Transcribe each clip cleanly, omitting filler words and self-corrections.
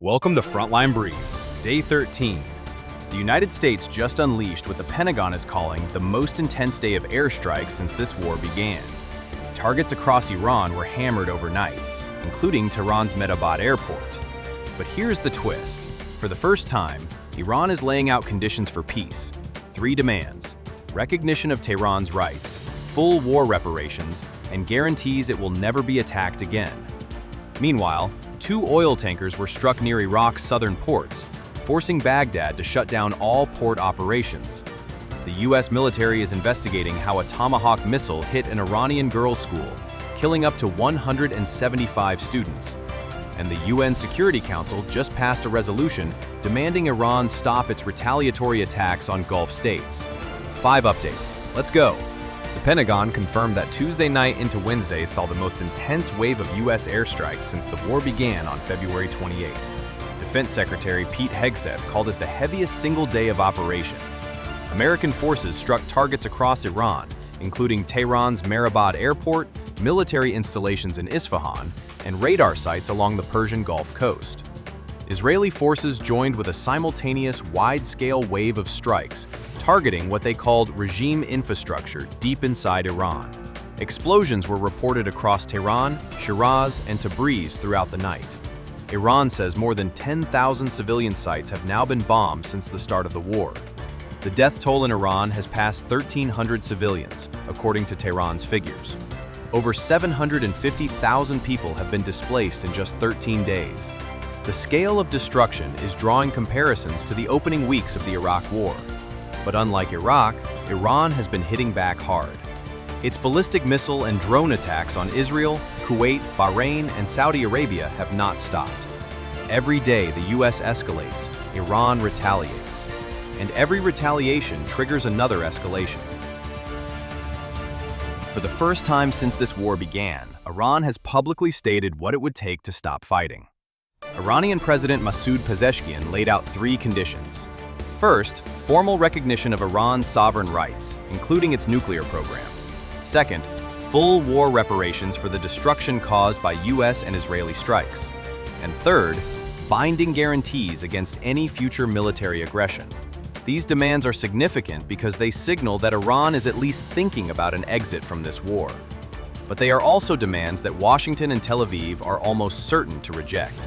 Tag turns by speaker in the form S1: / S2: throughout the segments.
S1: Welcome to Frontline Brief, Day 13. The United States just unleashed what the Pentagon is calling the most intense day of airstrikes since this war began. Targets across Iran were hammered overnight, including Tehran's Metabad airport. But here's the twist. For the first time, Iran is laying out conditions for peace. 3 demands: recognition of Tehran's rights, full war reparations, and guarantees it will never be attacked again. Meanwhile, 2 oil tankers were struck near Iraq's southern ports, forcing Baghdad to shut down all port operations. The U.S. military is investigating how a Tomahawk missile hit an Iranian girls' school, killing up to 175 students. And the UN Security Council just passed a resolution demanding Iran stop its retaliatory attacks on Gulf states. 5 updates. Let's go. The Pentagon confirmed that Tuesday night into Wednesday saw the most intense wave of U.S. airstrikes since the war began on February 28th. Defense Secretary Pete Hegseth called it the heaviest single day of operations. American forces struck targets across Iran, including Tehran's Metabad airport, military installations in Isfahan, and radar sites along the Persian Gulf coast. Israeli forces joined with a simultaneous wide-scale wave of strikes, targeting what they called regime infrastructure deep inside Iran. Explosions were reported across Tehran, Shiraz, and Tabriz throughout the night. Iran says more than 10,000 civilian sites have now been bombed since the start of the war. The death toll in Iran has passed 1,300 civilians, according to Tehran's figures. Over 750,000 people have been displaced in just 13 days. The scale of destruction is drawing comparisons to the opening weeks of the Iraq War. But unlike Iraq, Iran has been hitting back hard. Its ballistic missile and drone attacks on Israel, Kuwait, Bahrain, and Saudi Arabia have not stopped. Every day the US escalates, Iran retaliates. And every retaliation triggers another escalation. For the first time since this war began, Iran has publicly stated what it would take to stop fighting. Iranian President Masoud Pezeshkian laid out 3 conditions. First, formal recognition of Iran's sovereign rights, including its nuclear program. Second, full war reparations for the destruction caused by US and Israeli strikes. And third, binding guarantees against any future military aggression. These demands are significant because they signal that Iran is at least thinking about an exit from this war. But they are also demands that Washington and Tel Aviv are almost certain to reject.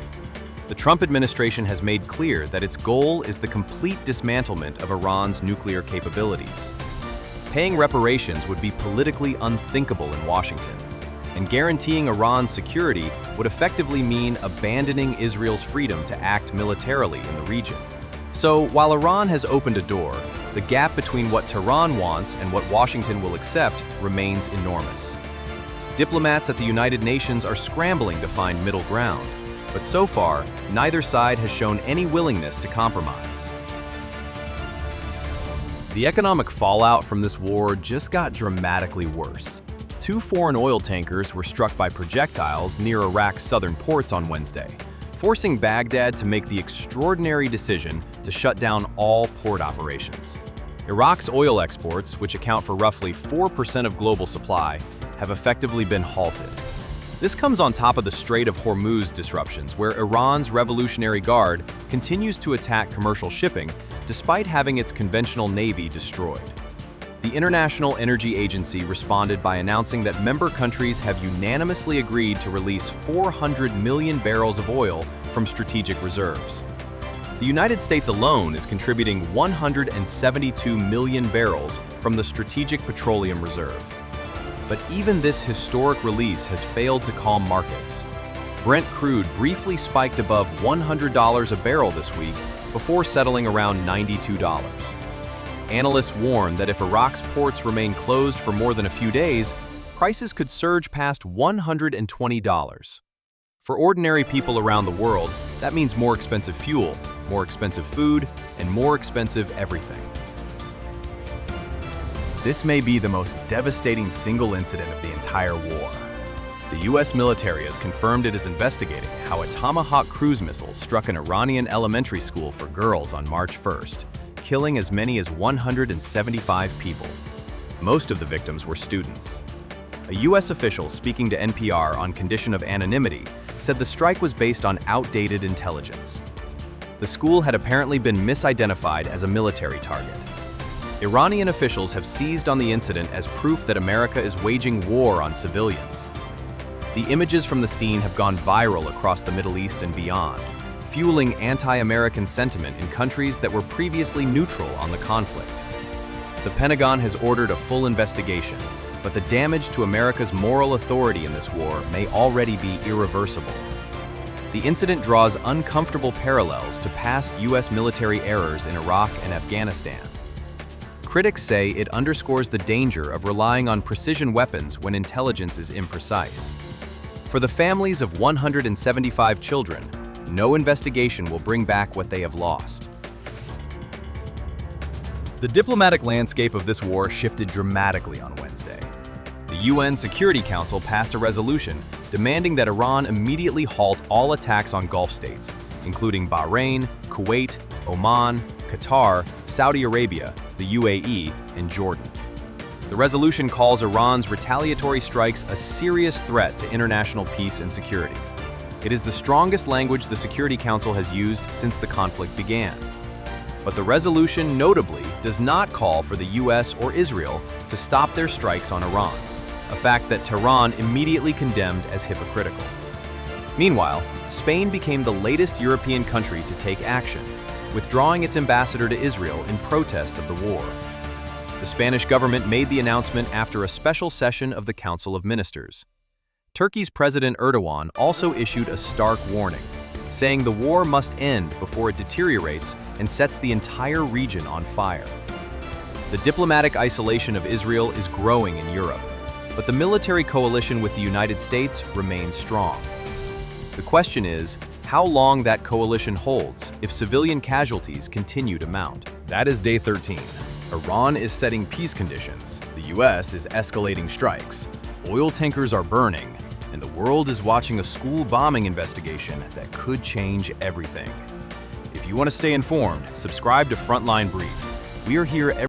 S1: The Trump administration has made clear that its goal is the complete dismantlement of Iran's nuclear capabilities. Paying reparations would be politically unthinkable in Washington, and guaranteeing Iran's security would effectively mean abandoning Israel's freedom to act militarily in the region. So, while Iran has opened a door, the gap between what Tehran wants and what Washington will accept remains enormous. Diplomats at the United Nations are scrambling to find middle ground, but so far, neither side has shown any willingness to compromise. The economic fallout from this war just got dramatically worse. 2 foreign oil tankers were struck by projectiles near Iraq's southern ports on Wednesday, forcing Baghdad to make the extraordinary decision to shut down all port operations. Iraq's oil exports, which account for roughly 4% of global supply, have effectively been halted. This comes on top of the Strait of Hormuz disruptions, where Iran's Revolutionary Guard continues to attack commercial shipping despite having its conventional navy destroyed. The International Energy Agency responded by announcing that member countries have unanimously agreed to release 400 million barrels of oil from strategic reserves. The United States alone is contributing 172 million barrels from the Strategic Petroleum Reserve. But even this historic release has failed to calm markets. Brent crude briefly spiked above $100 a barrel this week before settling around $92. Analysts warn that if Iraq's ports remain closed for more than a few days, prices could surge past $120. For ordinary people around the world, that means more expensive fuel, more expensive food, and more expensive everything. This may be the most devastating single incident of the entire war. The U.S. military has confirmed it is investigating how a Tomahawk cruise missile struck an Iranian elementary school for girls on March 1st, killing as many as 175 people. Most of the victims were students. A U.S. official speaking to NPR on condition of anonymity said the strike was based on outdated intelligence. The school had apparently been misidentified as a military target. Iranian officials have seized on the incident as proof that America is waging war on civilians. The images from the scene have gone viral across the Middle East and beyond, fueling anti-American sentiment in countries that were previously neutral on the conflict. The Pentagon has ordered a full investigation, but the damage to America's moral authority in this war may already be irreversible. The incident draws uncomfortable parallels to past U.S. military errors in Iraq and Afghanistan. Critics say it underscores the danger of relying on precision weapons when intelligence is imprecise. For the families of 175 children, no investigation will bring back what they have lost. The diplomatic landscape of this war shifted dramatically on Wednesday. The UN Security Council passed a resolution demanding that Iran immediately halt all attacks on Gulf states, including Bahrain, Kuwait, Oman, Qatar, Saudi Arabia, the UAE, and Jordan. The resolution calls Iran's retaliatory strikes a serious threat to international peace and security. It is the strongest language the Security Council has used since the conflict began. But the resolution notably does not call for the US or Israel to stop their strikes on Iran, a fact that Tehran immediately condemned as hypocritical. Meanwhile, Spain became the latest European country to take action, withdrawing its ambassador to Israel in protest of the war. The Spanish government made the announcement after a special session of the Council of Ministers. Turkey's President Erdogan also issued a stark warning, saying the war must end before it deteriorates and sets the entire region on fire. The diplomatic isolation of Israel is growing in Europe, but the military coalition with the United States remains strong. The question is, how long that coalition holds if civilian casualties continue to mount. That is day 13. Iran is setting peace conditions, the US is escalating strikes, oil tankers are burning, and the world is watching a school bombing investigation that could change everything. If you want to stay informed, subscribe to Frontline Brief. We are here every